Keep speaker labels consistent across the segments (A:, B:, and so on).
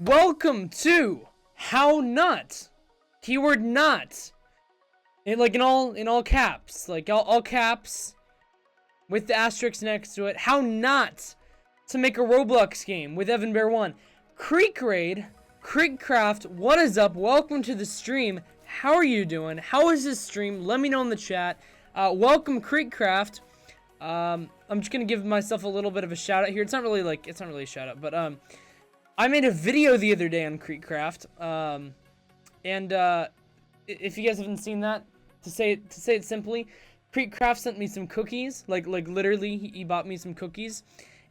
A: Welcome to How Not. Keyword not. In all caps. Like all caps with the asterisk next to it. How not to make a Roblox game with Evan Bear 1. Creek Raid, Creekcraft, what is up? Welcome to the stream. How are you doing? How is this stream? Let me know in the chat. Welcome Creekcraft. I'm just gonna give myself a little bit of a shout out here. It's not really a shout out, but I made a video the other day on Creekcraft, and if you guys haven't seen that, to say it simply, Creekcraft sent me some cookies, like literally he bought me some cookies,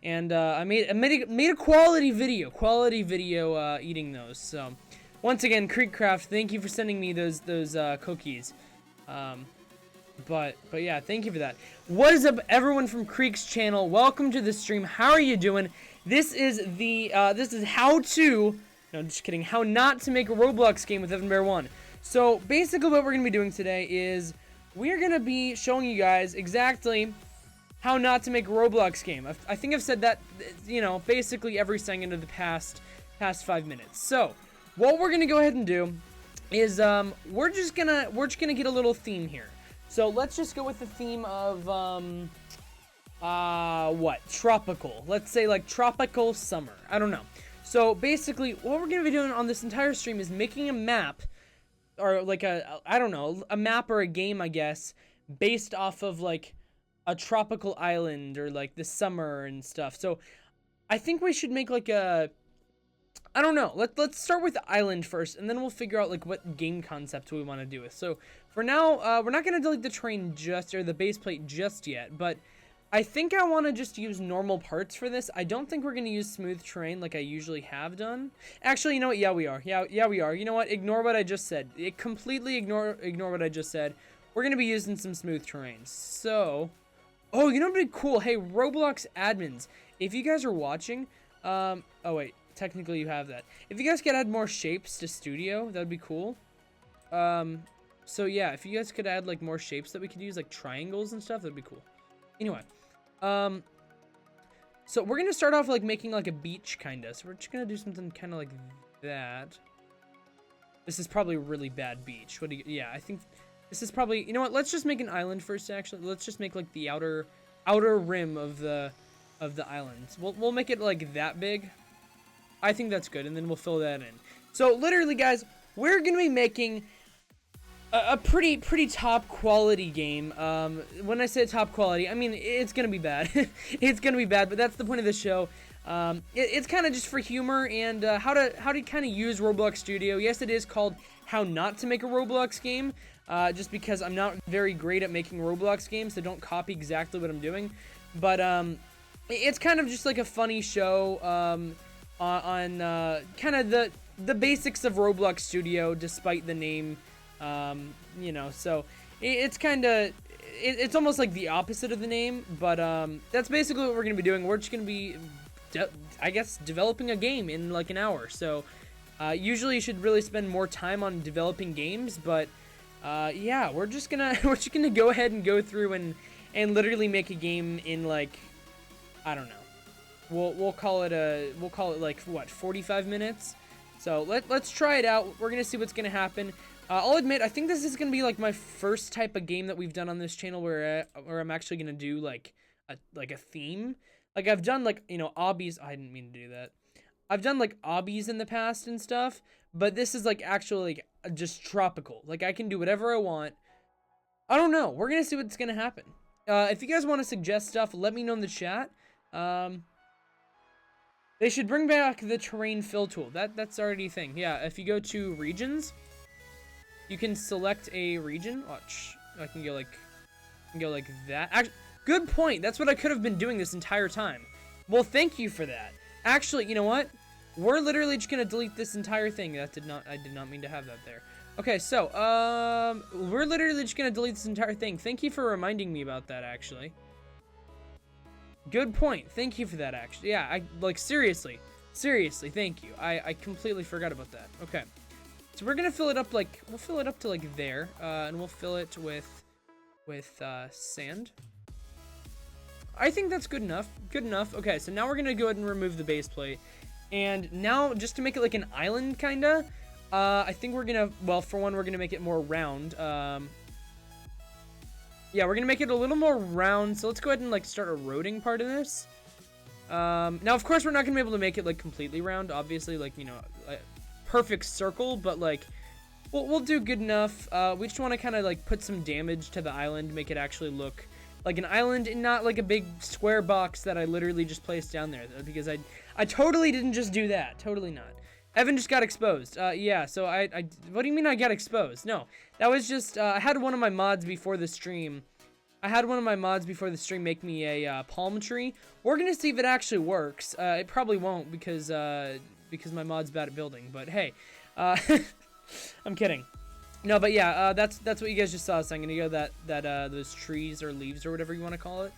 A: and I made a quality video eating those. So once again, Creekcraft, thank you for sending me those cookies. But yeah, thank you for that. What is up, everyone from Creek's channel? Welcome to the stream. How are you doing? This is how not to make a Roblox game with Evan Bear 1. So basically what we're gonna be doing today is we're gonna be showing you guys exactly how not to make a Roblox game. I think I've said that, you know, basically every second of the past 5 minutes. So what we're gonna go ahead and do is we're just gonna get a little theme here. So let's just go with the theme of tropical. Let's say like tropical summer. I don't know. So basically what we're gonna be doing on this entire stream is making a map, or like a map or a game, I guess, based off of like a tropical island or like the summer and stuff. So I think we should make like a, I don't know. Let's start with the island first, and then we'll figure out like what game concept we want to do with. So for now, we're not gonna delete the terrain or the base plate just yet, but I think I want to just use normal parts for this. I don't think we're gonna use smooth terrain like I usually have done. Actually, you know what? Yeah, we are. Yeah, we are. You know what? Ignore what I just said. Completely ignore what I just said. We're gonna be using some smooth terrain. So, oh, you know what'd be cool? Hey, Roblox admins, if you guys are watching, oh wait. Technically you have that. If you guys could add more shapes to studio, that would be cool. So yeah, if you guys could add like more shapes that we could use, like triangles and stuff, that'd be cool. Anyway, so we're gonna start off like making like a beach kinda. So we're just gonna do something kind of like that. This is probably a really bad beach. What do you, yeah, I think this is probably, you know what, let's just make an island first actually. Let's just make like the outer rim of the island. We'll make it like that big. I think that's good, and then we'll fill that in. So literally, guys, we're gonna be making a pretty top quality game. When I say top quality, I mean it's gonna be bad. It's gonna be bad, but that's the point of the show. It's kind of just for humor and how to kind of use Roblox Studio. Yes, it is called How Not to Make a Roblox Game. Just because I'm not very great at making Roblox games, so don't copy exactly what I'm doing. But it's kind of just like a funny show. On kind of the basics of Roblox Studio, despite the name, you know, so it's kind of, it's almost like the opposite of the name, but that's basically what we're going to be doing. We're just going to be, I guess, developing a game in like an hour. So usually you should really spend more time on developing games, but yeah, we're just gonna go ahead and go through and literally make a game in like, I don't know. We'll call it like what, 45 minutes. So let's try it out. We're gonna see what's gonna happen. I'll admit, I think this is gonna be like my first type of game that we've done on this channel where I'm actually gonna do like a theme. Like I've done like, you know, obbies. I didn't mean to do that. I've done like obbies in the past and stuff, but this is like actually like just tropical. Like I can do whatever I want. I don't know. We're gonna see what's gonna happen. If you guys want to suggest stuff, let me know in the chat. They should bring back the terrain fill tool. That's already a thing. Yeah, if you go to regions, you can select a region. Watch, I can go like that. Actually, good point. That's what I could have been doing this entire time. Well, thank you for that. Actually, you know what? We're literally just gonna delete this entire thing. I did not mean to have that there. Okay, so we're literally just gonna delete this entire thing. Thank you for reminding me about that. Actually. Good point. Thank you for that, actually. Yeah, I like seriously, thank you. I completely forgot about that. Okay. So we're gonna fill it up like, we'll fill it up to like there, and we'll fill it with sand. I think that's good enough. Good enough. Okay, so now we're gonna go ahead and remove the base plate. And now, just to make it like an island, kinda, I think we're gonna, well, for one, we're gonna make it more round. Yeah, we're gonna make it a little more round, so let's go ahead and, like, start eroding part of this. Now, of course, we're not gonna be able to make it, like, completely round, obviously, like, you know, a perfect circle, but, like, we'll do good enough. We just want to kind of, like, put some damage to the island, make it actually look like an island and not like a big square box that I literally just placed down there, because I totally didn't just do that. Totally not. Evan just got exposed. Yeah, so what do you mean I got exposed? No, that was just, I had one of my mods before the stream. Make me a palm tree. We're gonna see if it actually works. It probably won't because my mod's bad at building, but hey, I'm kidding. No, but yeah, that's what you guys just saw. So I'm gonna go that those trees or leaves or whatever you want to call it.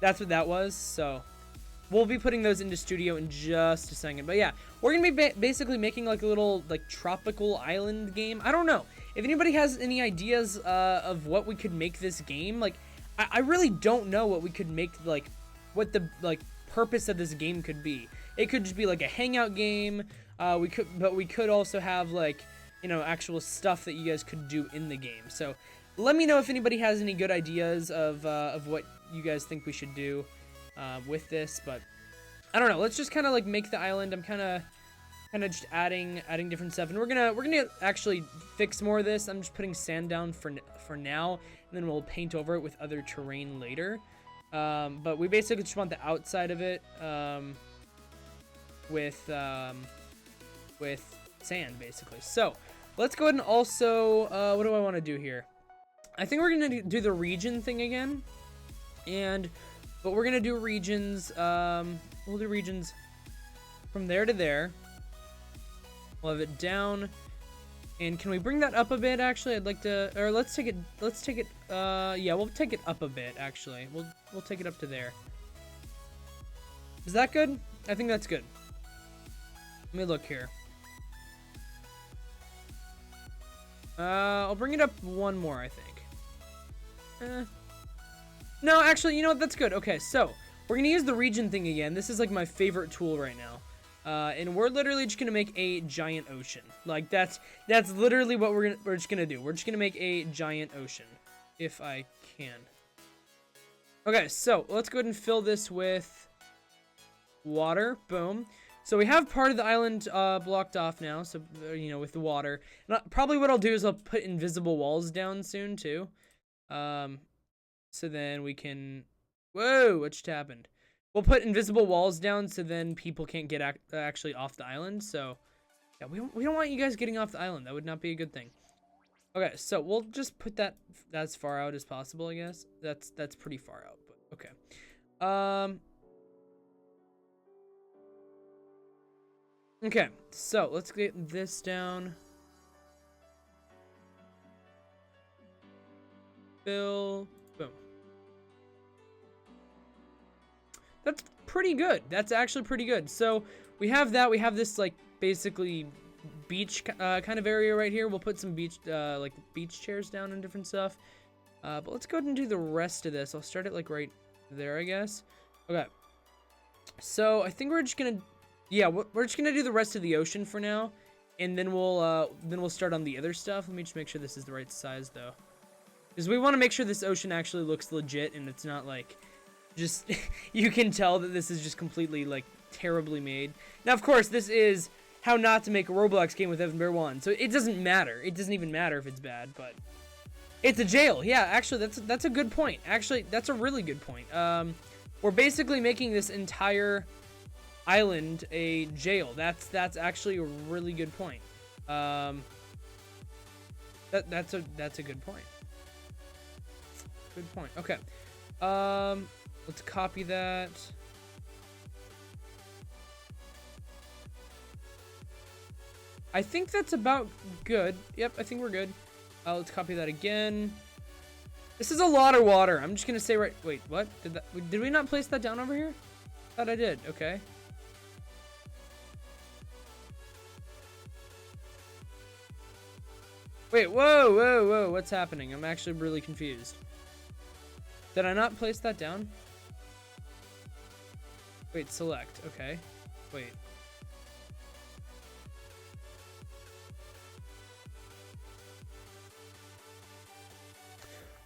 A: That's what that was. So we'll be putting those into studio in just a second. But yeah, we're gonna be basically making like a little like tropical island game. I don't know if anybody has any ideas of what we could make this game. Like, I really don't know what we could make, like what the like purpose of this game could be. It could just be like a hangout game. We could also have, like, you know, actual stuff that you guys could do in the game. So let me know if anybody has any good ideas of what you guys think we should do with this. But I don't know. Let's just kind of like make the island. I'm kind of just adding different stuff, and we're gonna actually fix more of this. I'm just putting sand down for now, and then we'll paint over it with other terrain later. But we basically just want the outside of it with sand, basically. So let's go ahead and also, what do I want to do here? I think we're gonna do the region thing again, but we're gonna do regions. We'll do regions from there to there. We'll have it down, and can we bring that up a bit? Actually, I'd like to, or let's take it. Yeah, we'll take it up a bit. Actually, we'll take it up to there. Is that good? I think that's good. Let me look here. I'll bring it up one more, I think. No, actually, you know what? That's good. Okay, so we're gonna use the region thing again. This is like my favorite tool right now. And we're literally just gonna make a giant ocean. Like, that's literally what we're just gonna do. We're just gonna make a giant ocean, if I can. Okay, so let's go ahead and fill this with water. Boom. So we have part of the island blocked off now, so, you know, with the water. And probably what I'll do is I'll put invisible walls down soon, too. So then we can... Whoa, what just happened? We'll put invisible walls down so then people can't get actually off the island. So, yeah, we don't want you guys getting off the island. That would not be a good thing. Okay, so we'll just put that as far out as possible, I guess. That's pretty far out, but okay. Okay, so let's get this down. Fill. Boom. That's pretty good. That's actually pretty good. So we have that. We have this, like, basically beach kind of area right here. We'll put some beach, like, beach chairs down and different stuff. But let's go ahead and do the rest of this. I'll start it, like, right there, I guess. Okay. So I think we're just gonna... Yeah, we're just gonna do the rest of the ocean for now, and then we'll start on the other stuff. Let me just make sure this is the right size, though, because we want to make sure this ocean actually looks legit and it's not like just you can tell that this is just completely like terribly made. Now, of course, this is how not to make a Roblox game with Evan Bear 1, so it doesn't matter. It doesn't even matter if it's bad, but it's a jail. Yeah, actually, that's a good point. Actually, that's a really good point. We're basically making this entire island a jail. That's actually a really good point. That's a good point. Good point. Okay. Let's copy that. I think that's about good. Yep, I think we're good. Let's copy that again. This is a lot of water. I'm just gonna say right. Wait, what? Did we not place that down over here? Thought I did. Okay. Wait, whoa, what's happening? I'm actually really confused. Did I not place that down? Wait, select, okay. Wait.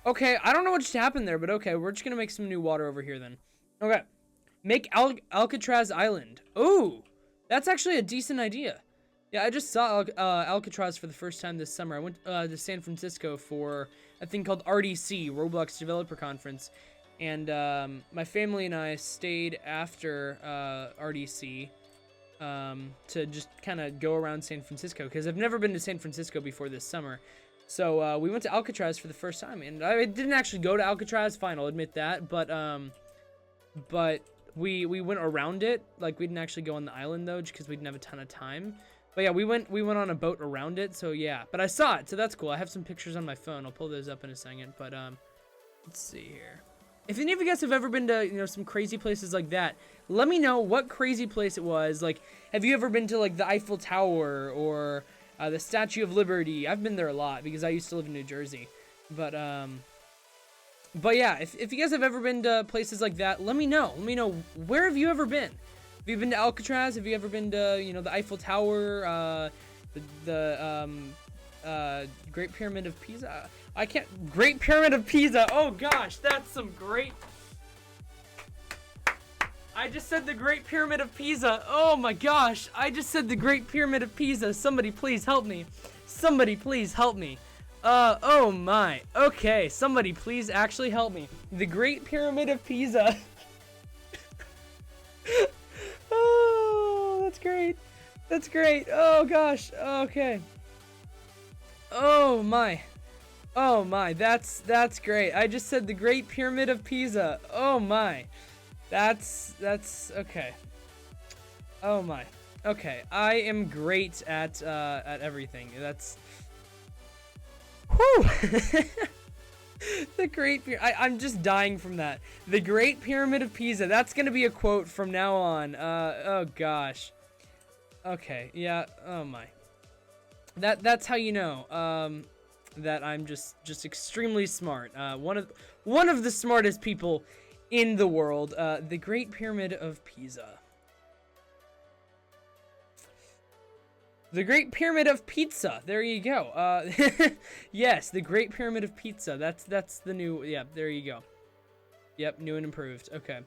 A: Okay, I don't know what just happened there, but okay, we're just gonna make some new water over here then. Okay, make Alcatraz Island. Ooh, that's actually a decent idea. Yeah, I just saw Alcatraz for the first time this summer. I went to San Francisco for a thing called RDC, Roblox Developer Conference. And my family and I stayed after RDC to just kind of go around San Francisco. Because I've never been to San Francisco before this summer. So we went to Alcatraz for the first time. And I didn't actually go to Alcatraz, fine, I'll admit that. But we went around it. Like, we didn't actually go on the island, though, just because we didn't have a ton of time. But yeah, we went on a boat around it, so yeah. But I saw it, so that's cool. I have some pictures on my phone. I'll pull those up in a second. But let's see here. If any of you guys have ever been to, you know, some crazy places like that, let me know what crazy place it was. Like, have you ever been to, like, the Eiffel Tower or the Statue of Liberty? I've been there a lot because I used to live in New Jersey. But yeah, if you guys have ever been to places like that, let me know. Let me know, where have you ever been? Have you been to Alcatraz? Have you ever been to, you know, the Eiffel Tower, the Great Pyramid of Pisa? Great Pyramid of Pisa. Oh gosh, that's some great. I just said the Great Pyramid of Pisa. Oh my gosh, I just said the Great Pyramid of Pisa. Somebody please help me. Somebody please help me. Oh my. Okay, somebody please actually help me. The Great Pyramid of Pisa. Oh, that's great. That's great. Oh gosh. Okay. Oh my. Oh my. That's great. I just said the Great Pyramid of Pisa. Oh my. That's okay. Oh my. Okay. I am great at everything. That's whew. The Great Pyramid. I'm just dying from that. The Great Pyramid of Pisa. That's gonna be a quote from now on. Oh gosh. Okay. Yeah. Oh my. That's how you know. That I'm just extremely smart. One of the smartest people in the world. The Great Pyramid of Pisa. The Great Pyramid of Pizza. There you go. Yes, the Great Pyramid of Pizza. That's the new. Yeah, there you go. Yep, new and improved. Okay.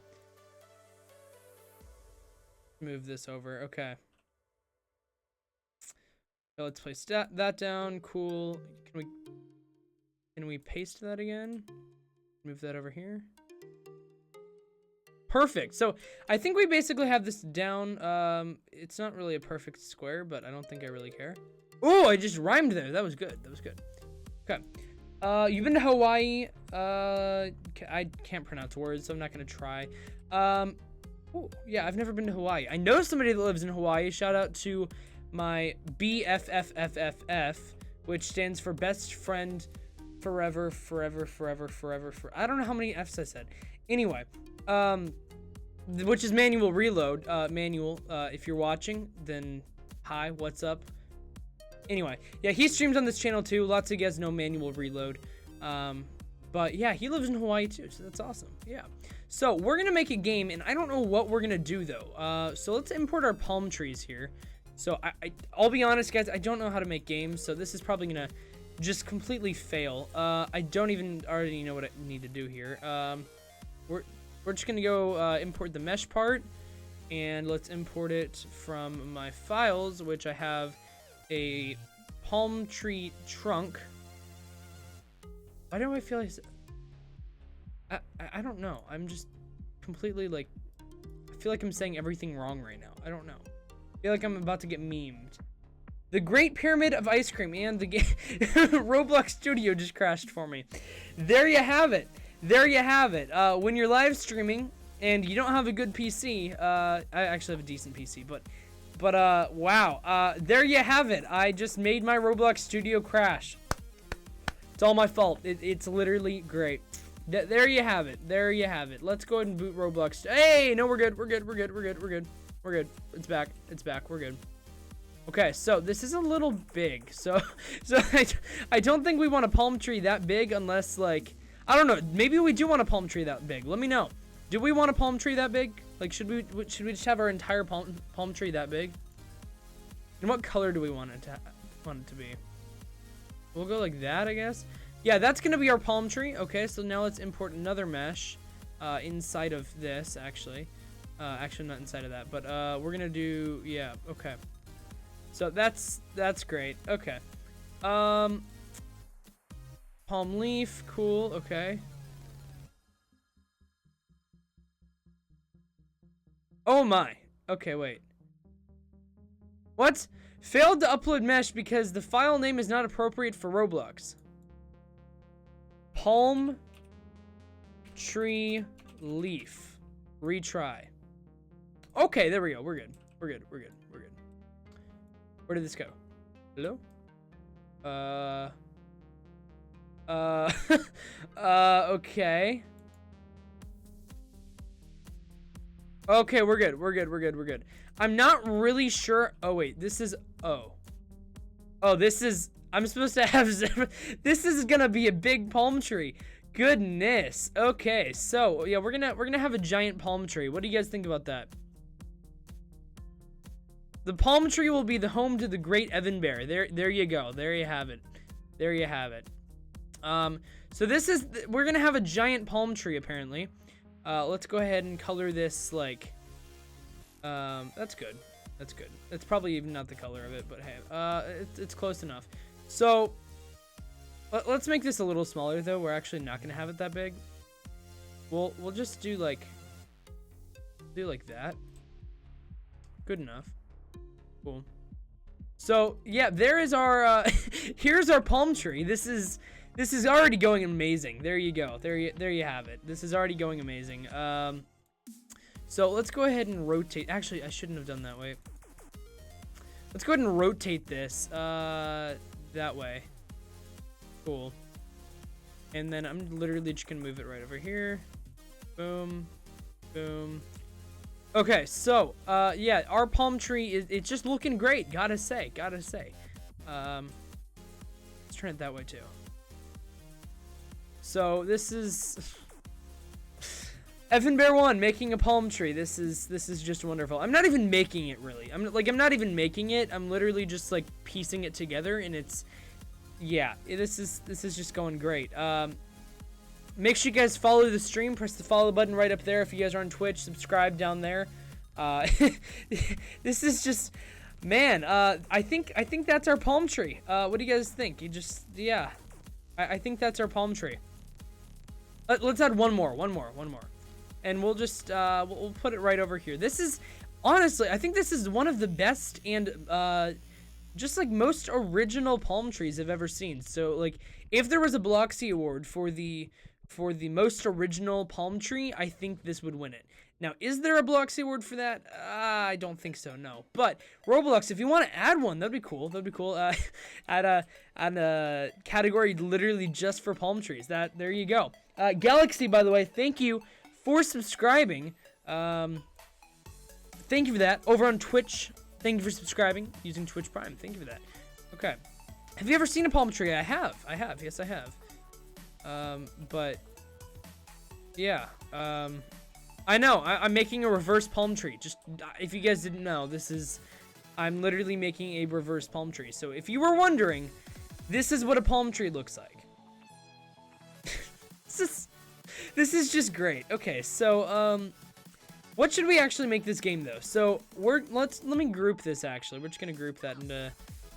A: Move this over. Okay. So let's place that down. Cool. Can we paste that again? Move that over here. Perfect. So I think we basically have this down. It's not really a perfect square, but I don't think I really care. Oh, I just rhymed there. That was good. That was good. Okay. You've been to Hawaii. I can't pronounce words, so I'm not gonna try. Oh, yeah, I've never been to Hawaii. I know somebody that lives in Hawaii. Shout out to my BFFFFF, which stands for best friend forever. I don't know how many F's I said. Anyway, which is Manual Reload. Manual, if you're watching, then hi, what's up? Anyway, yeah, he streams on this channel too. Lots of you guys know Manual Reload. But yeah, he lives in Hawaii too, so that's awesome. Yeah. So we're gonna make a game, and I don't know what we're gonna do though. So let's import our palm trees here. So I'll be honest, guys, I don't know how to make games, so this is probably gonna just completely fail. I don't even already know what I need to do here. We're just gonna go import the mesh part, and let's import it from my files, which I have a palm tree trunk. Why do I feel like I don't know. I'm just completely like, I feel like I'm saying everything wrong right now. I don't know. I feel like I'm about to get memed. The Great Pyramid of Ice Cream and the Roblox Studio just crashed for me. There you have it. There you have it. When you're live streaming and you don't have a good PC, I actually have a decent PC, but wow. There you have it. I just made my Roblox Studio crash. It's all my fault. It's literally great. There you have it. There you have it. Let's go ahead and boot Roblox. Hey, no, we're good. We're good. We're good. We're good. We're good. We're good. It's back. It's back. We're good. Okay, so this is a little big. So I don't think we want a palm tree that big unless, like, I don't know. Maybe we do want a palm tree that big. Let me know. Do we want a palm tree that big? Like, should we just have our entire palm tree that big? And what color do we want it to be? We'll go like that, I guess. Yeah, that's gonna be our palm tree. Okay, so now let's import another mesh inside of this, actually. Actually, not inside of that, but we're gonna do, yeah, okay. So that's great. Okay. Palm leaf, cool. Okay. Oh my. Okay, wait. What? Failed to upload mesh because the file name is not appropriate for Roblox. Palm tree leaf. Retry. Okay, there we go. We're good. We're good. We're good. We're good. Where did this go? Hello? Okay. Okay, we're good. We're good. We're good. We're good. I'm not really sure. Oh, wait. This is... Oh. Oh, this is... I'm supposed to have... This is gonna be a big palm tree. Goodness. Okay, so, yeah, we're gonna have a giant palm tree. What do you guys think about that? The palm tree will be the home to the great Evan Bear. There you go. There you have it. There you have it. So this is... We're gonna have a giant palm tree, apparently. Let's go ahead and color this, like... that's good. That's good. It's probably even not the color of it, but hey, it's close enough. So, let's make this a little smaller, though. We're actually not gonna have it that big. We'll just do like that. Good enough. Cool. So, yeah, there is our, here's our palm tree. This is already going amazing. There you go. There you have it. This is already going amazing. So let's go ahead and rotate. Actually, I shouldn't have done that way. Let's go ahead and rotate this, that way. Cool. And then I'm literally just gonna move it right over here. Boom, boom. Okay, so, yeah, our palm tree it's just looking great. Gotta say. Let's turn it that way too. So this is Evan Bear 1 making a palm tree. This is just wonderful. I'm not even making it really. I'm not even making it. I'm literally just like piecing it together, and it's, yeah, this is just going great. Make sure you guys follow the stream. Press the follow button right up there if you guys are on Twitch. Subscribe down there. This is just, man. I think that's our palm tree. What do you guys think? Yeah. I think that's our palm tree. Let's add one more. And we'll just, we'll put it right over here. This is, honestly, I think this is one of the best and, just like most original palm trees I've ever seen. So like, if there was a Bloxy award for the most original palm tree, I think this would win it. Now, is there a Bloxy award for that? I don't think so, no. But Roblox, if you want to add one, that'd be cool. Add a category literally just for palm trees. There you go. Galaxy, by the way, thank you for subscribing. Thank you for that. Over on Twitch, thank you for subscribing using Twitch Prime. Thank you for that. Okay. Have you ever seen a palm tree? I have. Yes, I have. But yeah. I know. I'm making a reverse palm tree. Just if you guys didn't know, I'm literally making a reverse palm tree. So if you were wondering, this is what a palm tree looks like. This is just great. Okay, so what should we actually make this game though? So let me group this actually. We're just gonna group that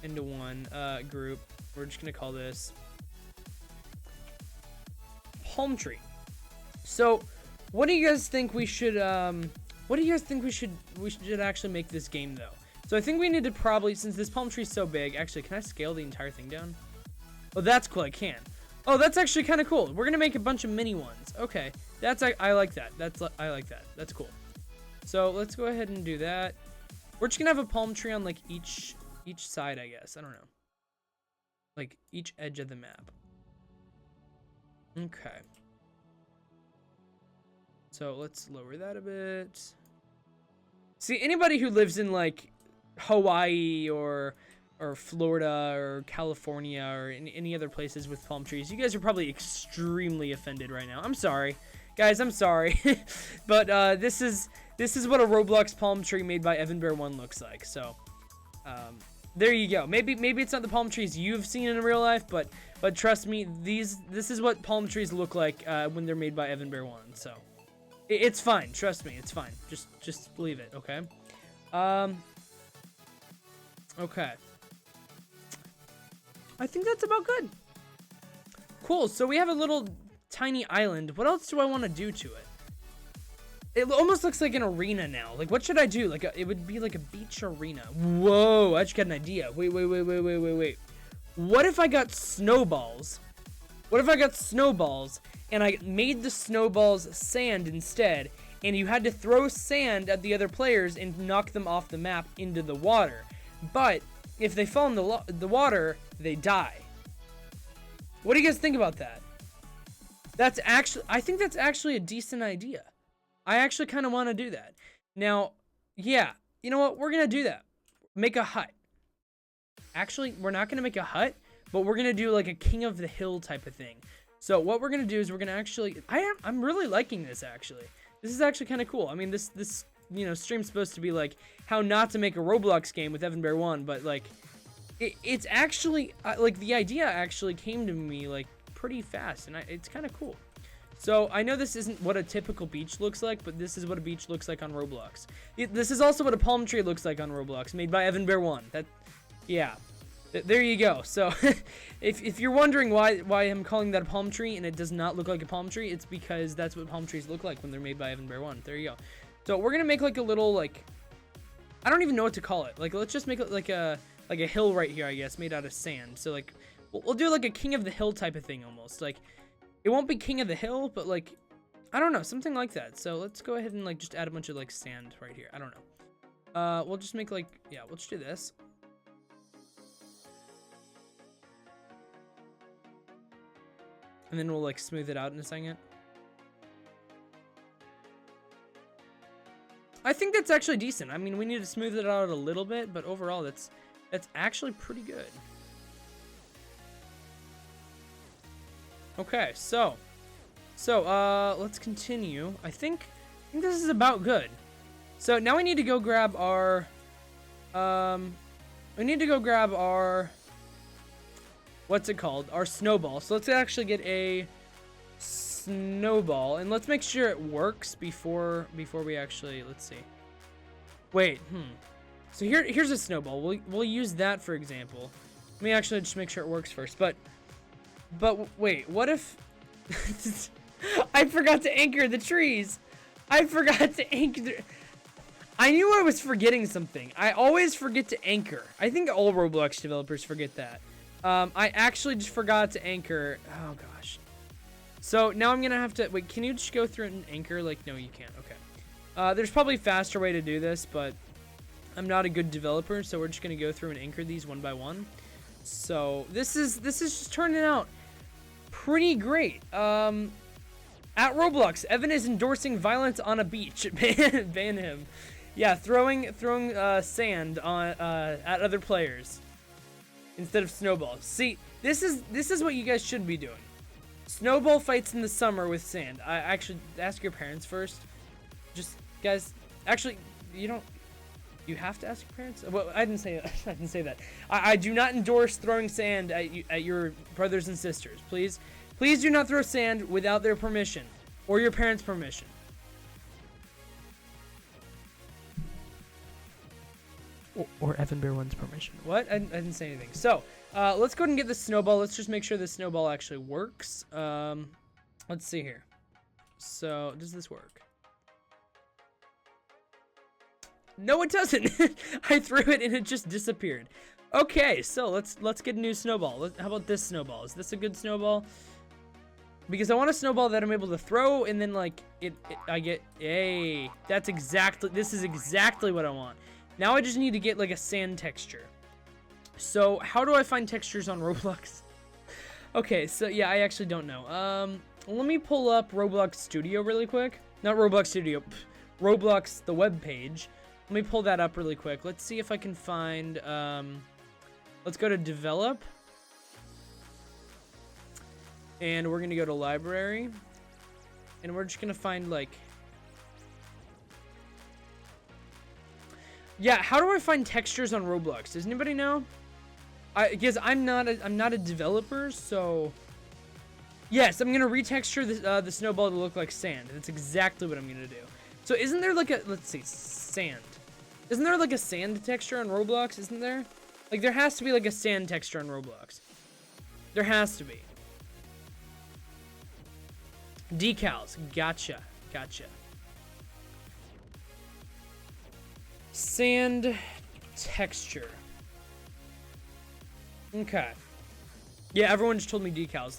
A: into one group. We're just gonna call this palm tree. So what do you guys think we should we should actually make this game though? So I think we need to probably, since this palm tree is so big, actually, can I scale the entire thing down? Oh, that's cool, I can. Oh, that's actually kind of cool. We're gonna make a bunch of mini ones. Okay, I like that. I like that. That's cool. So let's go ahead and do that. We're just gonna have a palm tree on like each side, I guess. I don't know. Like each edge of the map. Okay. So let's lower that a bit. See, anybody who lives in like Hawaii or Florida or California or any other places with palm trees, you guys are probably extremely offended right now. I'm sorry, guys. I'm sorry, but this is this is what a Roblox palm tree made by Evan Bear 1 looks like. So, there you go. Maybe it's not the palm trees you've seen in real life, but trust me, this is what palm trees look like when they're made by Evan Bear 1. So, it's fine. Trust me, it's fine. Just believe it, okay? Okay. I think that's about good. Cool. So we have a little tiny island. What else do I want to do to it? It almost looks like an arena now. Like, what should I do? Like, it would be like a beach arena. Whoa, I just got an idea. Wait. What if I got snowballs? What if I got snowballs and I made the snowballs sand instead, and you had to throw sand at the other players and knock them off the map into the water? But if they fall in the water, they die. What do you guys think about that? I think that's actually a decent idea. I actually kind of want to do that. Now, yeah, you know what? We're going to do that. Make a hut. Actually, we're not going to make a hut, but we're going to do like a King of the Hill type of thing. So what we're going to do is we're going to actually, I'm really liking this actually. This is actually kind of cool. I mean, this stream's supposed to be like how not to make a Roblox game with Evan Bear 1, but like it's actually like the idea actually came to me like pretty fast, and it's kind of cool. So I know this isn't what a typical beach looks like, but this is what a beach looks like on Roblox. This is also what a palm tree looks like on Roblox, made by Evan Bear 1. Yeah, there you go. So if you're wondering why I'm calling that a palm tree and it does not look like a palm tree, it's because that's what palm trees look like when they're made by Evan Bear 1. There you go. So we're gonna make like a little like, I don't even know what to call it. Like, let's just make it like a hill right here, I guess, made out of sand. So like we'll do like a King of the Hill type of thing almost. Like, it won't be King of the Hill, but like, I don't know, something like that. So let's go ahead and like just add a bunch of like sand right here. I don't know. We'll just make like, yeah, we'll just do this. And then we'll like smooth it out in a second. I think that's actually decent. I mean, we need to smooth it out a little bit, but overall that's actually pretty good. Okay, so let's continue. I think this is about good. So now we need to go grab our what's it called? Our snowball. So let's actually get a snowball, and let's make sure it works before we actually, let's see. Wait, So here's a snowball. We'll use that for example. Let me actually just make sure it works first. But wait, what if I forgot to anchor the trees? I forgot to anchor I knew I was forgetting something. I always forget to anchor. I think all Roblox developers forget that. I actually just forgot to anchor. Oh gosh. So now I'm gonna have to wait. Can you just go through it and anchor? Like, no, you can't. Okay. There's probably a faster way to do this, but I'm not a good developer, so we're just gonna go through and anchor these one by one. So this is just turning out pretty great. At Roblox, Evan is endorsing violence on a beach. Ban him. Yeah, throwing sand on at other players instead of snowballs. See, this is what you guys should be doing. Snowball fights in the summer with sand. I actually ask your parents first. Just guys, actually, you have to ask your parents. Well, I didn't say that. I didn't say that. I do not endorse throwing sand at your brothers and sisters. Please do not throw sand without their permission or your parents' permission. Or Evan Bear 1's permission. What? I didn't say anything. So, let's go ahead and get the snowball. Let's just make sure the snowball actually works. Let's see here. So, does this work? No, it doesn't. I threw it and it just disappeared. Okay, so let's get a new snowball. How about this snowball? Is this a good snowball? Because I want a snowball that I'm able to throw, and then like I get, hey, this is exactly what I want. Now I just need to get like a sand texture. So how do I find textures on Roblox? Okay, so yeah, I actually don't know. Let me pull up Roblox Studio really quick. Not Roblox Studio, Roblox, the web page. Let me pull that up really quick. Let's see if I can find, let's go to develop. And we're gonna go to library. And we're just gonna find like, Yeah, how do I find textures on Roblox? Does anybody know? Because I'm not a developer, so yes, I'm gonna retexture the snowball to look like sand. That's exactly what I'm gonna do. So isn't there like a, let's see, sand? Isn't there like a sand texture on Roblox? Isn't there? Like there has to be like a sand texture on Roblox. There has to be. Decals, gotcha. Sand texture. Okay. Yeah, everyone just told me decals.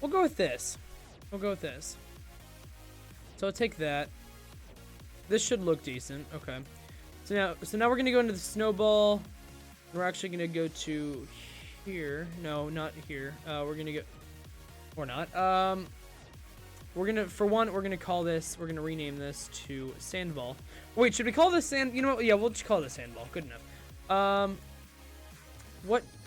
A: We'll go with this. So I'll take that. This should look decent. Okay. So now we're gonna go into the snowball. We're actually gonna go to here. No, not here. We're gonna go. Or not. We're gonna call this. We're gonna rename this to sandball. Wait, should we call this sand? You know what? Yeah, we'll just call this sandball. Good enough.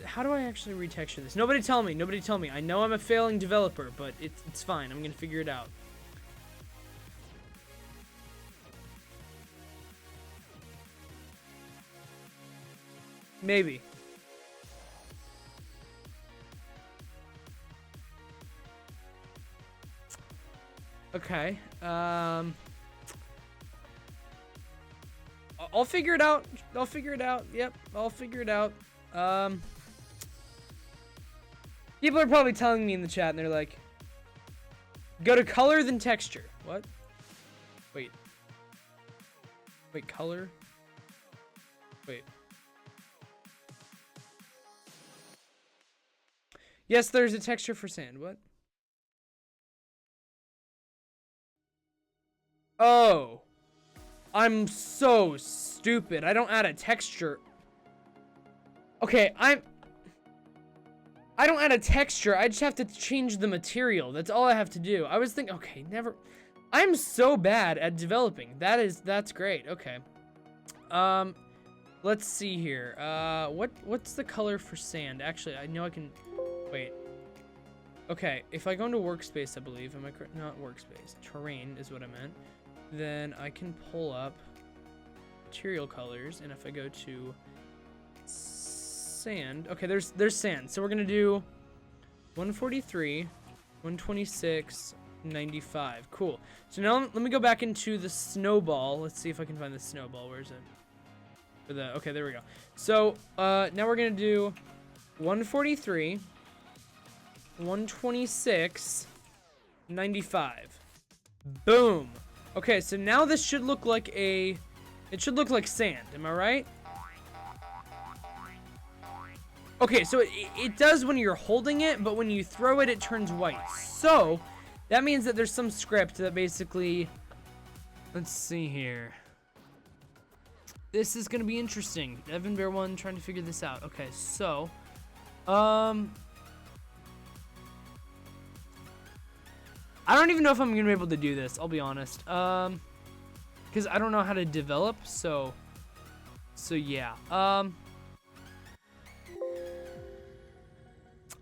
A: How do I actually retexture this? Nobody tell me. I know I'm a failing developer, but it's fine. I'm gonna figure it out. Maybe. Okay. I'll figure it out. Yep, I'll figure it out. People are probably telling me in the chat, and they're like, go to color then texture. What? Wait, color? Wait. Yes, there's a texture for sand. What? Oh. I'm so stupid. I don't add a texture. Okay, I don't add a texture. I just have to change the material. That's all I have to do. I was thinking, okay, never. I'm so bad at developing. That's great. Okay. Let's see here. What's the color for sand? Actually, I know I can. Wait. Okay, if I go into workspace, I believe, am I correct? Not workspace. Terrain is what I meant. Then I can pull up material colors, and if I go to sand, okay, there's sand. So we're gonna do 143, 126, 95. Cool. So now let me go back into the snowball. Let's see if I can find the snowball. Where is it? Okay, there we go. So now we're gonna do 143, 126, 95. Boom. Okay, so now this should look like it should look like sand. Am I right? Okay, so it does when you're holding it, but when you throw it, it turns white. So that means that there's some script that basically, let's see here. This is gonna be interesting. Evan Bear 1 trying to figure this out. Okay, so I don't even know if I'm gonna be able to do this, I'll be honest. Because I don't know how to develop, so yeah.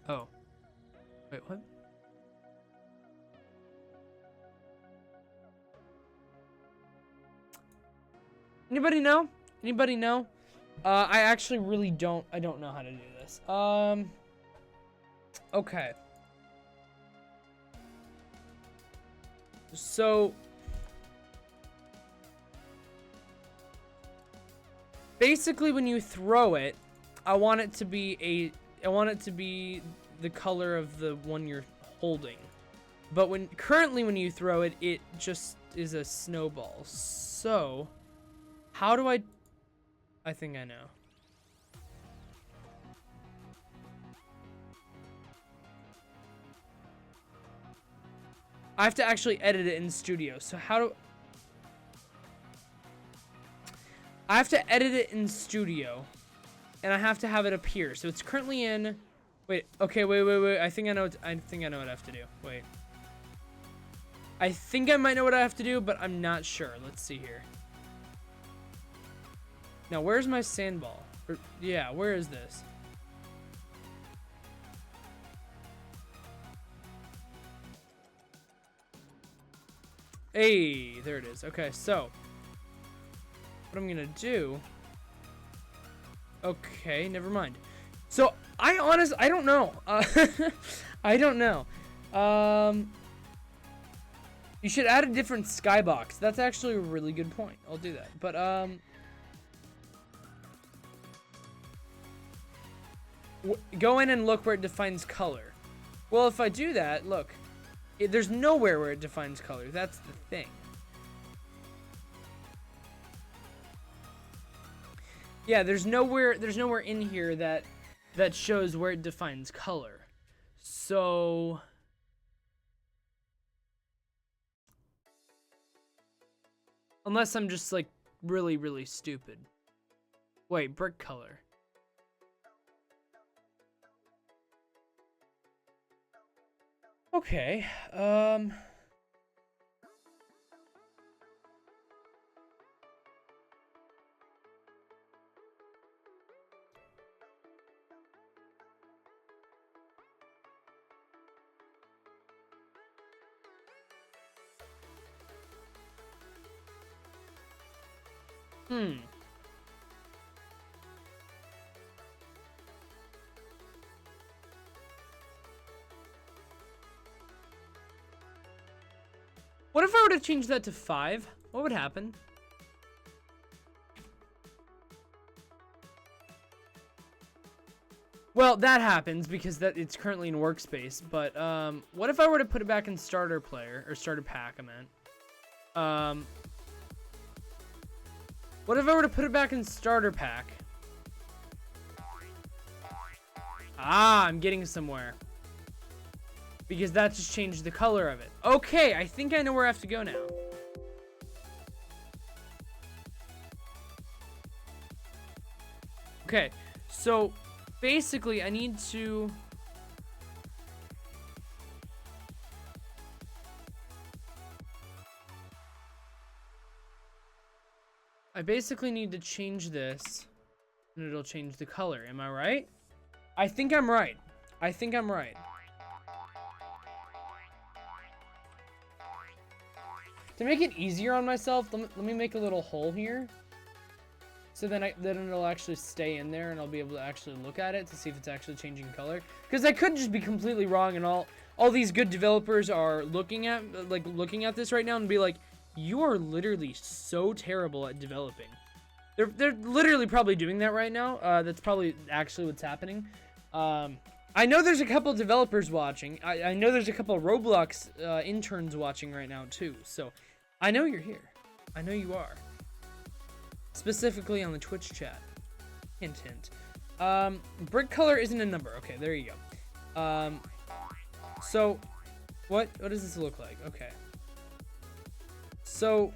A: Oh. Wait, what? Anybody know? I actually really don't know how to do this. Okay. So basically when you throw it, I want it to be the color of the one you're holding. But currently when you throw it, it just is a snowball. So how do I think I know. I have to actually edit it in Studio. So I have to edit it in Studio, and I have to have it appear. So it's currently in. Wait. Okay. Wait. I think I know what I have to do. Wait. I think I might know what I have to do, but I'm not sure. Let's see here. Now, where's my sandball? Yeah, where is this? Hey, there it is. Okay, so what I'm gonna do. Okay, never mind. So I don't know. I don't know. You should add a different skybox. That's actually a really good point. I'll do that. But go in and look where it defines color. Well, if I do that, look, there's nowhere where it defines color. That's the thing. Yeah, there's nowhere in here that shows where it defines color. So unless I'm just like really, really stupid. Wait, brick color. Okay, What if I were to change that to 5? What would happen? Well, that happens because it's currently in workspace, but what if I were to put it back in starter player, or starter pack, I meant. What if I were to put it back in starter pack? Ah, I'm getting somewhere. Because that just changed the color of it. Okay, I think I know where I have to go now. Okay, so basically I need to... I basically need to change this, and it'll change the color. Am I right? I think I'm right. I think I'm right. To make it easier on myself, let me make a little hole here. So then it'll actually stay in there, and I'll be able to actually look at it to see if it's actually changing color. Because I could just be completely wrong, and all these good developers are looking at this right now and be like, you are literally so terrible at developing. They're literally probably doing that right now. That's probably actually what's happening. I know there's a couple developers watching. I know there's a couple Roblox interns watching right now too. So I know you're here. I know you are. Specifically on the Twitch chat. Hint, hint. Brick color isn't a number. Okay, there you go. So what does this look like? Okay. So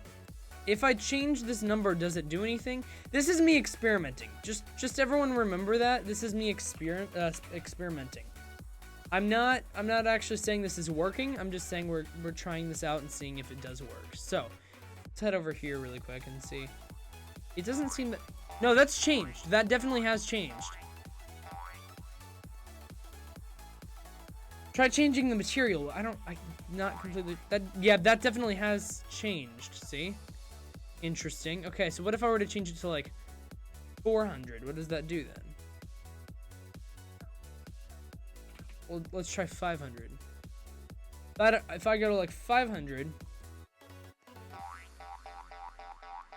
A: if I change this number, does it do anything? This is me experimenting. Just everyone remember that. This is me experimenting. I'm not actually saying this is working. I'm just saying we're trying this out and seeing if it does work. So let's head over here really quick and see. It doesn't seem that... No, that's changed. That definitely has changed. Try changing the material. Not completely... Yeah, that definitely has changed. See? Interesting. Okay, so what if I were to change it to like 400? What does that do then? Well, let's try 500. If I go to like 500,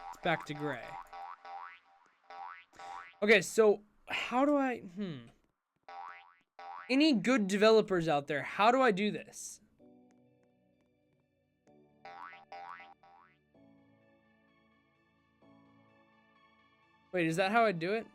A: it's back to gray. Okay, so how do I... Any good developers out there, how do I do this? Wait, is that how I do it?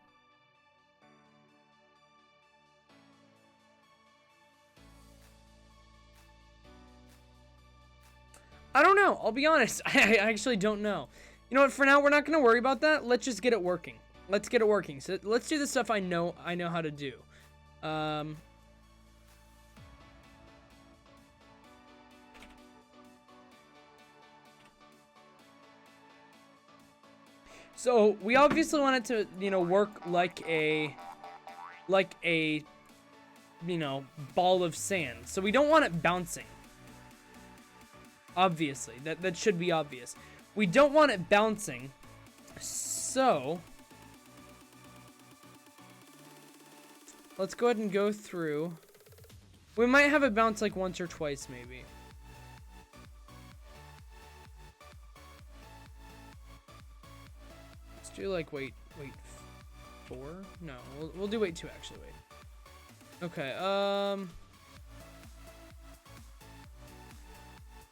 A: I don't know. I'll be honest. I actually don't know. You know what? For now, we're not going to worry about that. Let's just get it working. Let's get it working. So let's do the stuff I know how to do. So we obviously want it to, you know, work like a you know, ball of sand. So we don't want it bouncing. Obviously, that should be obvious. We don't want it bouncing. so let's go ahead and go through. We might have it bounce like once or twice, maybe. Let's do like wait 4? No, we'll do wait 2 actually. Wait. Okay.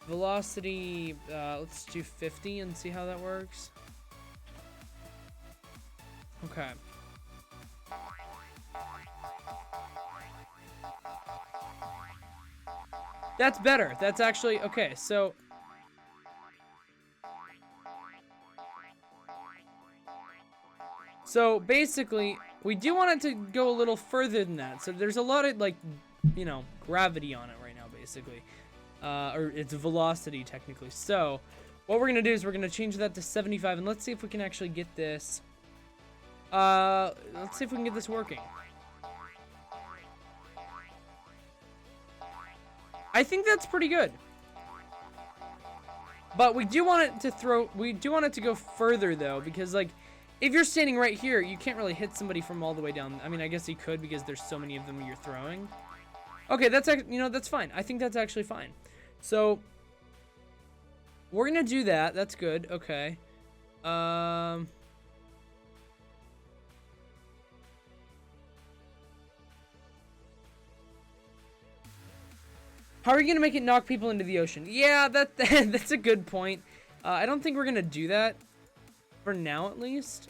A: Velocity. Let's do 50 and see how that works. Okay. That's better. That's actually okay. So basically, we do want it to go a little further than that. So there's a lot of like, you know, gravity on it right now, basically, or it's velocity technically. So what we're gonna do is we're gonna change that to 75, and let's see if we can actually get this. Let's see if we can get this working. I think that's pretty good. But we do want it to go further though, because like, if you're standing right here, you can't really hit somebody from all the way down. I mean, I guess you could because there's so many of them you're throwing. Okay, that's, you know, that's fine. I think that's actually fine. So we're gonna do that. That's good. Okay. How are you gonna make it knock people into the ocean? Yeah, that's a good point. I don't think we're gonna do that for now, at least.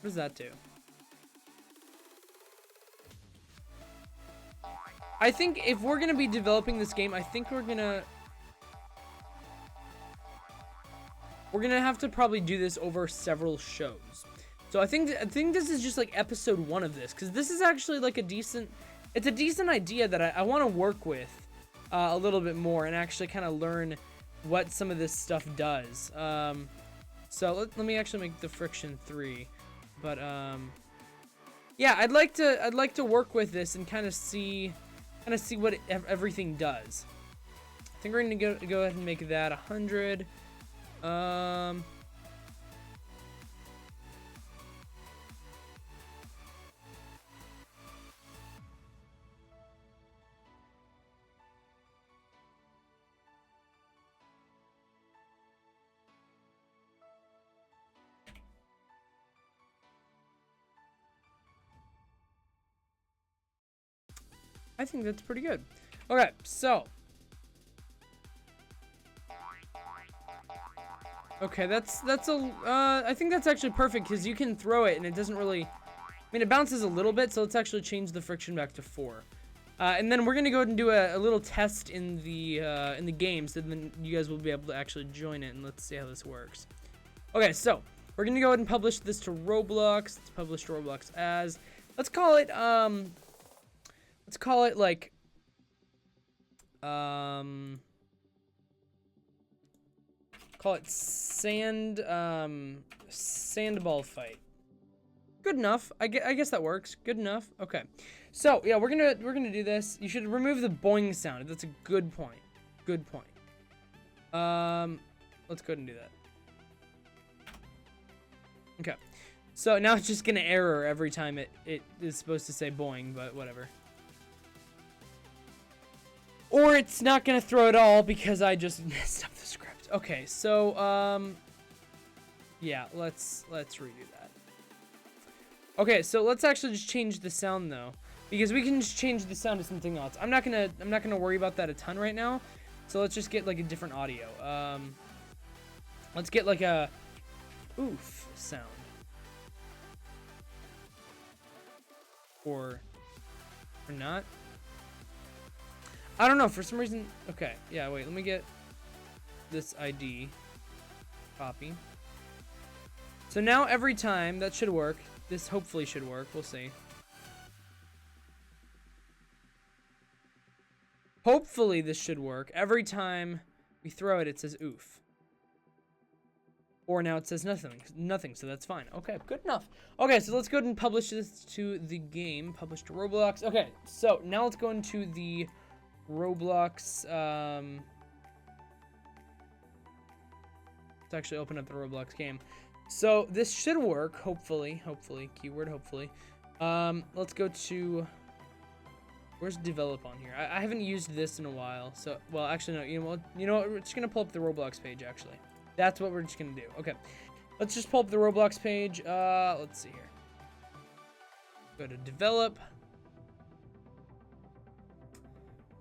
A: What does that do? I think if we're gonna be developing this game, I think we're gonna have to probably do this over several shows. So I think this is just like episode 1 of this, because this is actually like a decent idea that I want to work with a little bit more and actually kind of learn what some of this stuff does. So let me actually make the friction 3, but yeah, I'd like to work with this and kind of see what everything does. I think we're gonna go ahead and make that 100. I think that's pretty good. Okay, so. Okay, I think that's actually perfect because you can throw it and it doesn't really, I mean, it bounces a little bit, so let's actually change the friction back to 4. And then we're gonna go ahead and do a little test in the game, so then you guys will be able to actually join it, and let's see how this works. Okay, so we're gonna go ahead and publish this to Roblox. Let's publish to Roblox as, let's call it like, call it sandball fight. Good enough. I guess that works. Good enough. Okay. So yeah, we're gonna do this. You should remove the boing sound. That's a good point. Good point. Let's go ahead and do that. Okay. So now it's just gonna error every time it is supposed to say boing, but whatever. Or it's not gonna throw at all because I just messed up the script. Okay, so yeah, let's redo that. Okay, so let's actually just change the sound though, because we can just change the sound to something else. I'm not gonna worry about that a ton right now. So let's just get like a different audio. Let's get like a oof sound. Or not. I don't know, for some reason. Okay, yeah, wait, let me get this ID. Copy. So now every time, that should work. This hopefully should work, we'll see. Hopefully this should work. Every time we throw it, it says oof. Or now it says nothing, so that's fine. Okay, good enough. Okay, so let's go ahead and publish this to the game. Publish to Roblox. Okay, so now let's go into the Roblox, to actually open up the Roblox game. So this should work, hopefully, keyword hopefully. Let's go to, where's develop on here? I haven't used this in a while, so, well, actually, no, you know what, we're just gonna pull up the Roblox page, actually. That's what we're just gonna do. Okay, let's just pull up the Roblox page. Let's see here. Go to develop.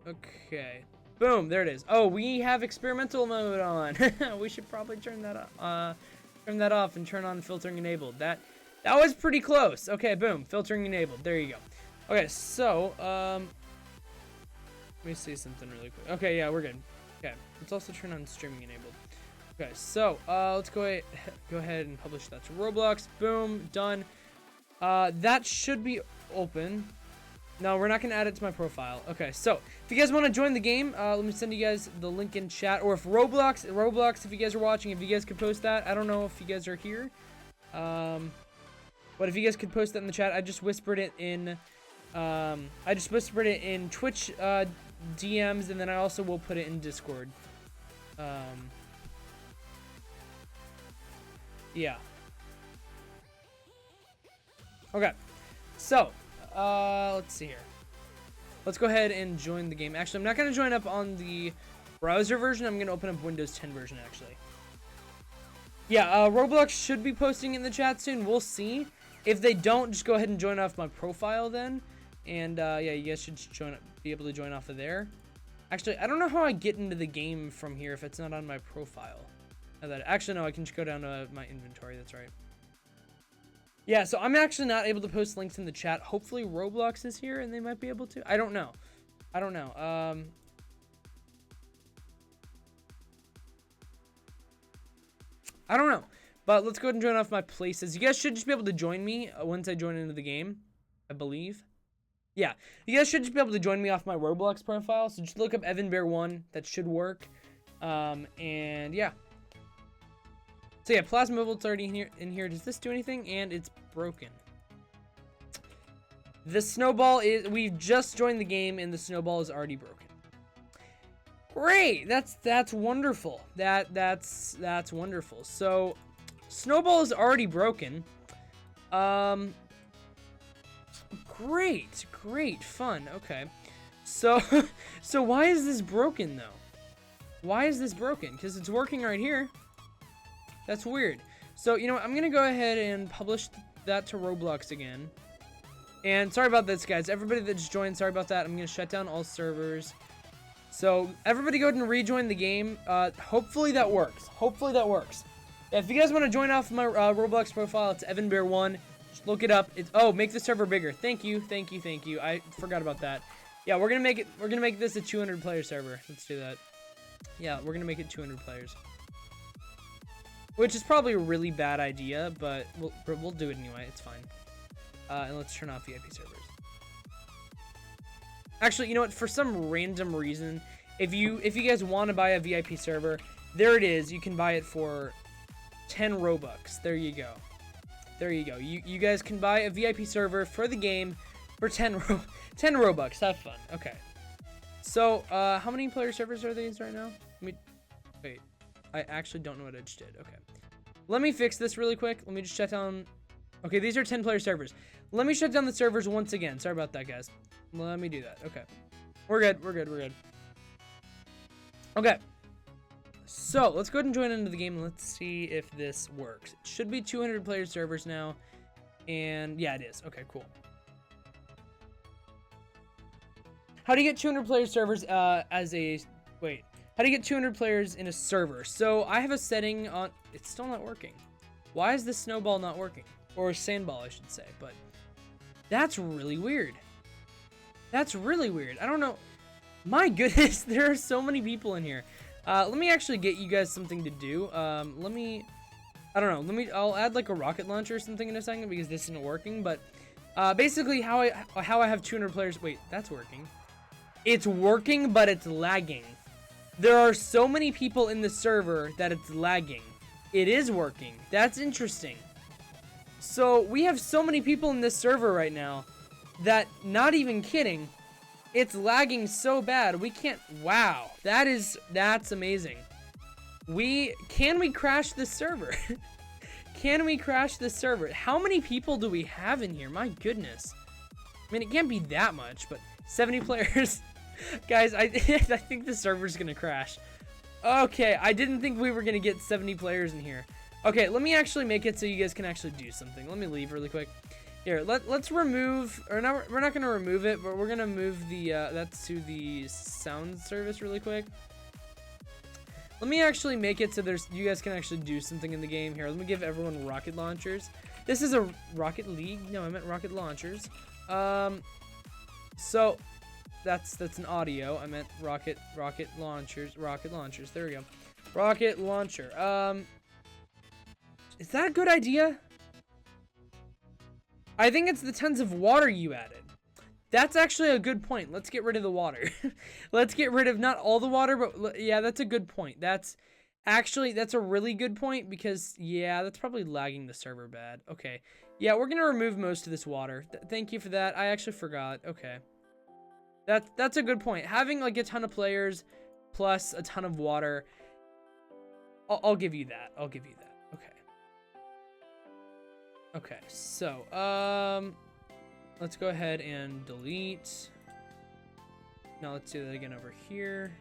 A: Okay, boom, there it is. Oh, we have experimental mode on. We should probably turn that off and turn on filtering enabled. That was pretty close. Okay, boom, filtering enabled. There you go. Okay, so let me see something really quick. Okay, yeah, we're good. Okay, let's also turn on streaming enabled. Okay, so let's go ahead and publish that to Roblox. Boom, done. That should be open. No, we're not gonna add it to my profile. Okay, so if you guys want to join the game, let me send you guys the link in chat. Or if Roblox, if you guys are watching, if you guys could post that. I don't know if you guys are here, but if you guys could post that in the chat. I just whispered it in Twitch DMs, and then I also will put it in Discord. Yeah. Okay, so let's see here. Let's go ahead and join the game. Actually, I'm not going to join up on the browser version. I'm going to open up Windows 10 version, actually. Yeah, Roblox should be posting in the chat soon. We'll see. If they don't, just go ahead and join off my profile then. And, yeah, you guys should be able to join off of there. Actually, I don't know how I get into the game from here if it's not on my profile. Actually, no, I can just go down to my inventory. That's right. Yeah, so I'm actually not able to post links in the chat. Hopefully Roblox is here and they might be able to. I don't know. I don't know. But let's go ahead and join off my places. You guys should just be able to join me once I join into the game, I believe. Yeah, you guys should just be able to join me off my Roblox profile. So just look up EvanBear1. That should work. And yeah. So yeah, Plasma Mobile's already in here. Does this do anything? And it's broken. The snowball is, we've just joined the game and the snowball is already broken. Great, that's wonderful. That's wonderful. So snowball is already broken. Great, fun. Okay. So so why is this broken though? Why is this broken? Because it's working right here. That's weird. So, you know what? I'm going to go ahead and publish that to Roblox again. And sorry about this, guys. Everybody that just joined, sorry about that. I'm going to shut down all servers. So, everybody go ahead and rejoin the game. Hopefully that works. If you guys want to join off my Roblox profile, it's EvanBear1. Just look it up. Oh, make the server bigger. Thank you. I forgot about that. Yeah, we're going to make this a 200 player server. Let's do that. Yeah, we're going to make it 200 players. Which is probably a really bad idea, but we'll do it anyway. It's fine. And let's turn off VIP servers. Actually, you know what? For some random reason, if you guys want to buy a VIP server, there it is. You can buy it for 10 Robux. There you go. You guys can buy a VIP server for the game for 10 Robux. Have fun. Okay. So, how many player servers are these right now? Wait. I actually don't know what I just did. Okay. Let me fix this really quick. Let me just shut down. Okay, these are 10 player servers. Let me shut down the servers once again. Sorry about that, guys. Let me do that. Okay. We're good. Okay. So, let's go ahead and join into the game and let's see if this works. It should be 200 player servers now. And yeah, it is. Okay, cool. How do you get 200 player servers how do you get 200 players in a server? So I have a setting on, it's still not working. Why is this snowball not working? Or sandball, I should say, but that's really weird. I don't know. My goodness, there are so many people in here. Let me actually get you guys something to do. I don't know. I'll add like a rocket launcher or something in a second because this isn't working, but basically how I have 200 players. Wait, that's working. It's working, but it's lagging. There are so many people in the server that it's lagging. It is working. That's interesting. So we have so many people in this server right now that, not even kidding, it's lagging so bad we can't. Wow, that's amazing. Can we crash this server? Can we crash this server? How many people do we have in here? My goodness. I mean, it can't be that much, but 70 players. Guys, I think the server's gonna crash. Okay, I didn't think we were gonna get 70 players in here. Okay, let me actually make it so you guys can actually do something. Let me leave really quick. Here, let's remove, or no, we're not gonna remove it, but we're gonna move the, that's to the sound service really quick. Let me actually make it so you guys can actually do something in the game. Here, let me give everyone rocket launchers. This is a Rocket League. No, I meant rocket launchers. So that's an audio. I meant rocket launchers. There we go. Rocket launcher. Is that a good idea? I think it's the tons of water you added. That's actually a good point. Let's get rid of the water. Let's get rid of not all the water, but yeah, that's a good point. That's a really good point because yeah, that's probably lagging the server bad. Okay. Yeah, we're going to remove most of this water. Thank you for that. I actually forgot. Okay. That's a good point. Having like a ton of players plus a ton of water. I'll give you that. I'll give you that. Okay. Okay. So, let's go ahead and delete. Now let's do that again over here.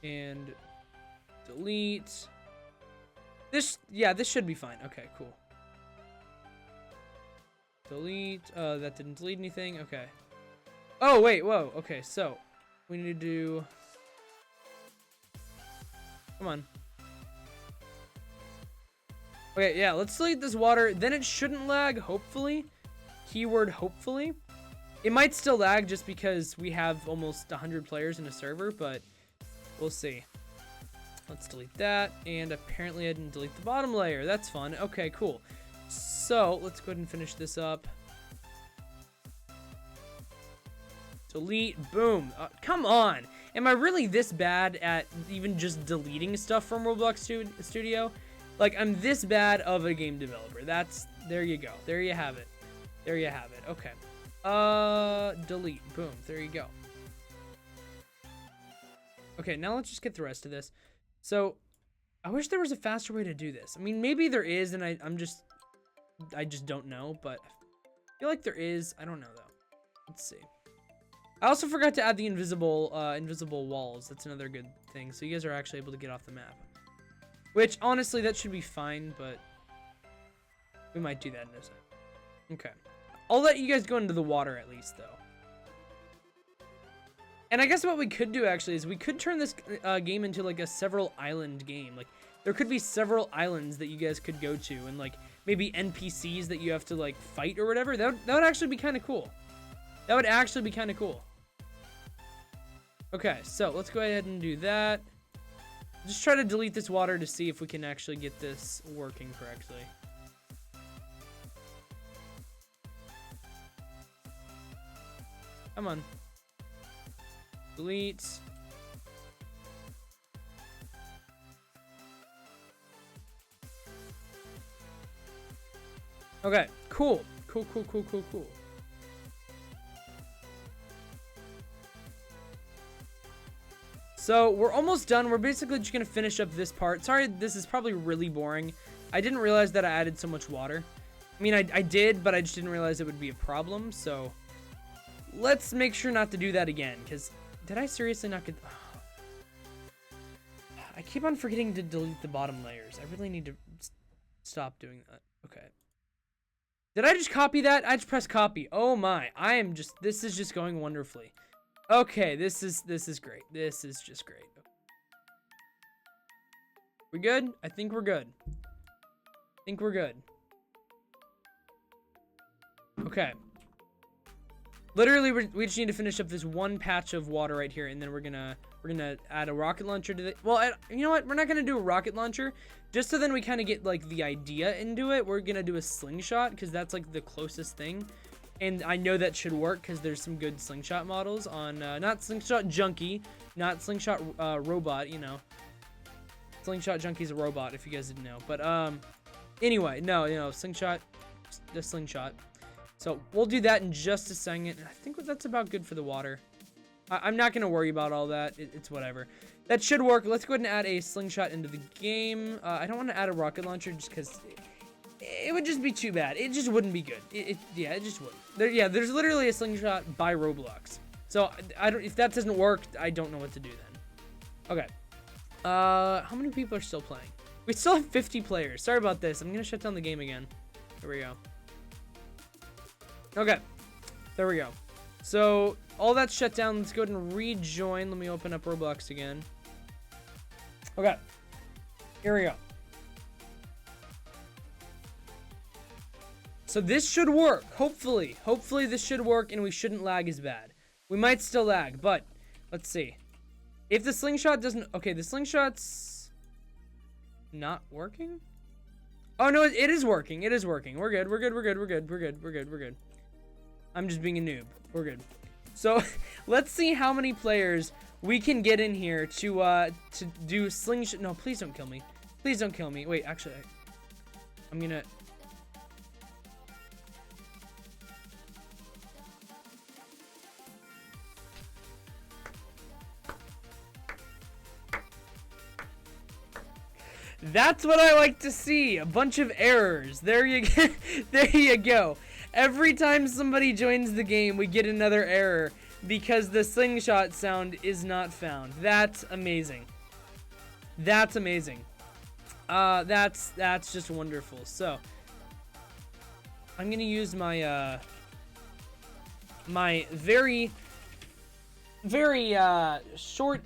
A: And delete. This should be fine. Okay, cool. Delete. That didn't delete anything. Okay. Oh, wait, whoa. Okay, so we need to do. Come on. Okay, yeah, let's delete this water. Then it shouldn't lag, hopefully. Keyword hopefully. It might still lag just because we have almost 100 players in a server, but we'll see. Let's delete that. And apparently I didn't delete the bottom layer. That's fun. Okay, cool. So let's go ahead and finish this up. Delete. Boom. Come on. Am I really this bad at even just deleting stuff from Roblox Studio? Like, I'm this bad of a game developer. There you go. There you have it. There you have it. Okay. Delete. Boom. There you go. Okay, now let's just get the rest of this. So, I wish there was a faster way to do this. I mean, maybe there is, and I just don't know, but I feel like there is. I don't know, though. Let's see. I also forgot to add the invisible walls. That's another good thing. So you guys are actually able to get off the map. Which, honestly, that should be fine, but we might do that in a second. Okay. I'll let you guys go into the water at least, though. And I guess what we could do, actually, is we could turn this game into, like, a several island game. Like, there could be several islands that you guys could go to, and, like, maybe NPCs that you have to, like, fight or whatever. That would actually be kind of cool. That would actually be kind of cool. Okay, so let's go ahead and do that. Just try to delete this water to see if we can actually get this working correctly. Come on. Delete. Okay, cool. Cool. So, we're almost done. We're basically just going to finish up this part. Sorry, this is probably really boring. I didn't realize that I added so much water. I mean, I did, but I just didn't realize it would be a problem. So, let's make sure not to do that again. Because, did I seriously not get... Oh. I keep on forgetting to delete the bottom layers. I really need to stop doing that. Okay. Did I just copy that? I just pressed copy. Oh my. This is just going wonderfully. Okay, this is great. This is just great. We good? I think we're good. Okay. Literally, we just need to finish up this one patch of water right here, and then we're gonna add a rocket launcher to the. Well, you know what? We're not gonna do a rocket launcher, just so then we kind of get like the idea into it. We're gonna do a slingshot because that's like the closest thing. And I know that should work because there's some good slingshot models on, not Slingshot Junkie, not Slingshot Robot, you know. Slingshot Junkie's a robot, if you guys didn't know. But, anyway, no, Slingshot, the Slingshot. So we'll do that in just a second. I think that's about good for the water. I'm not going to worry about all that. It's whatever. That should work. Let's go ahead and add a slingshot into the game. I don't want to add a rocket launcher just because it would just be too bad. It just wouldn't be good. Yeah, it just wouldn't. There's literally a slingshot by Roblox. So if that doesn't work, I don't know what to do then. Okay. How many people are still playing? We still have 50 players. Sorry about this. I'm going to shut down the game again. There we go. Okay. There we go. So, all that's shut down. Let's go ahead and rejoin. Let me open up Roblox again. Okay. Here we go. So this should work. Hopefully. Hopefully this should work and we shouldn't lag as bad. We might still lag, but let's see. If the slingshot doesn't... Okay, the slingshot's not working? Oh, no, it is working. It is working. We're good. We're good. We're good. We're good. We're good. We're good. We're good. I'm just being a noob. We're good. So, let's see how many players we can get in here to do slingshot. No, please don't kill me. Please don't kill me. Wait, actually, I'm gonna... That's what I like to see. A bunch of errors. There you go. There you go. Every time somebody joins the game, we get another error because the slingshot sound is not found. That's amazing. That's amazing. That's just wonderful. So, I'm gonna use my my very short.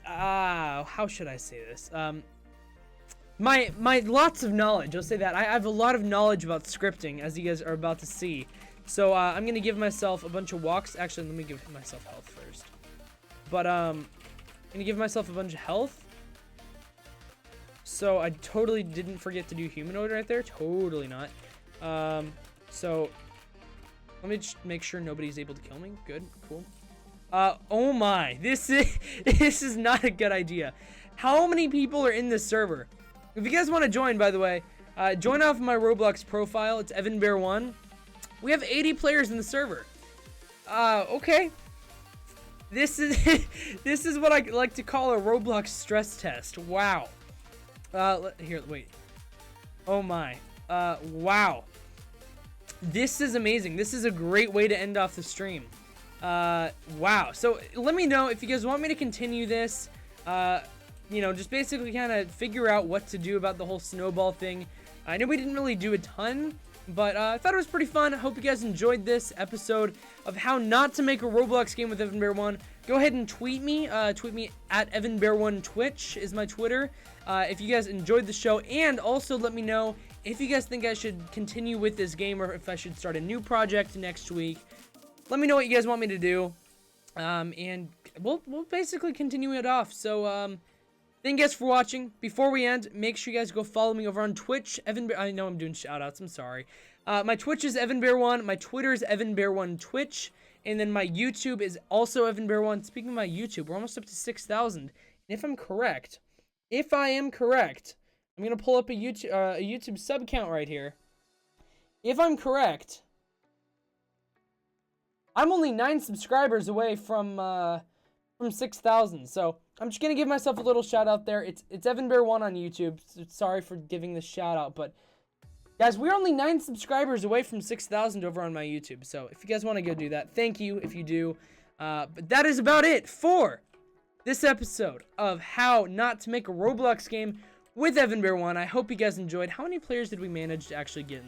A: How should I say this? My lots of knowledge, I'll say that. I have a lot of knowledge about scripting, as you guys are about to see. So, I'm gonna give myself a bunch of walks. Actually, let me give myself health first. But, I'm gonna give myself a bunch of health. So, I totally didn't forget to do humanoid right there. Totally not. So, let me just make sure nobody's able to kill me. Good, cool. Oh my, this is not a good idea. How many people are in this server? If you guys want to join, by the way, join off my Roblox profile. It's EvanBear1. We have 80 players in the server. Okay. This is what I like to call a Roblox stress test. Wow. Here, wait. Oh my. Wow. This is amazing. This is a great way to end off the stream. Wow. So let me know if you guys want me to continue this. You know, just basically kind of figure out what to do about the whole snowball thing. I know we didn't really do a ton, but I thought it was pretty fun. I hope you guys enjoyed this episode of how not to make a Roblox game with EvanBear1. Go ahead and tweet me. Tweet me at EvanBear1 Twitch is my Twitter. If you guys enjoyed the show, and also let me know if you guys think I should continue with this game or if I should start a new project next week. Let me know what you guys want me to do, and we'll basically continue it off. So, thank you guys for watching. Before we end, make sure you guys go follow me over on Twitch. I know I'm doing shoutouts. I'm sorry. My Twitch is EvanBear1. My Twitter is EvanBear1 Twitch, and then my YouTube is also EvanBear1. Speaking of my YouTube, we're almost up to 6,000. And if I am correct, I'm gonna pull up a YouTube sub count right here. If I'm correct, I'm only 9 subscribers away from 6,000, so I'm just gonna give myself a little shout out there. It's EvanBear1 on YouTube. So sorry for giving this shout out, but guys, we're only 9 subscribers away from 6,000 over on my YouTube. So if you guys want to go do that, thank you if you do. But that is about it for this episode of how not to make a Roblox game with EvanBear1. I hope you guys enjoyed. How many players did we manage to actually get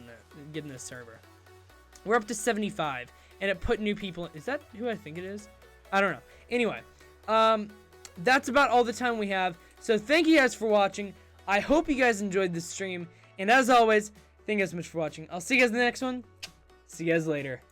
A: in this server? We're up to 75. And it put new people in. Is that who I think it is? I don't know. Anyway, that's about all the time we have. So thank you guys for watching. I hope you guys enjoyed this stream. And as always, thank you guys so much for watching. I'll see you guys in the next one. See you guys later.